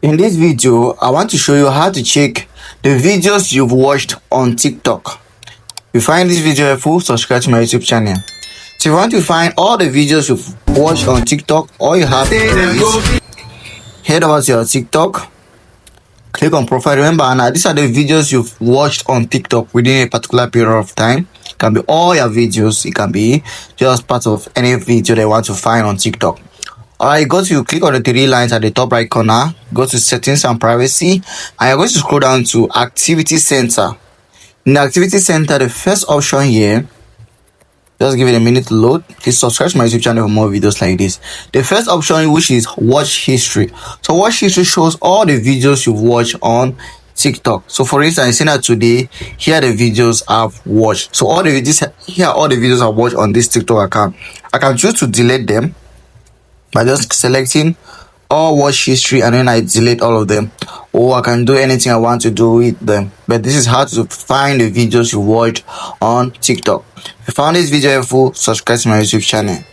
In this video, I want to show you how to check the videos you've watched on TikTok. If you find this video helpful, subscribe to my YouTube channel. So if you want to find all the videos you've watched on TikTok, all you have to do is head over to your TikTok, click on profile. Remember now, these are the videos you've watched on TikTok within a particular period of time. It can be all your videos, it can be just part of any video they want to find on TikTok. Alright, click on the three lines at the top right corner, go to settings and privacy, and you're going to scroll down to activity center. In the activity center, the first option here, just give it a minute to load. Please subscribe to my YouTube channel for more videos like this. The first option, which is watch history. So watch history shows all the videos you've watched on TikTok. So for instance, I see that today, here are the videos I've watched. So here are all the videos I've watched on this TikTok account. I can choose to delete them by just selecting all watch history, and then I delete all of them, or I can do anything I want to do with them. But this is how to find the videos you watch on TikTok. If you found this video helpful, subscribe to my YouTube channel.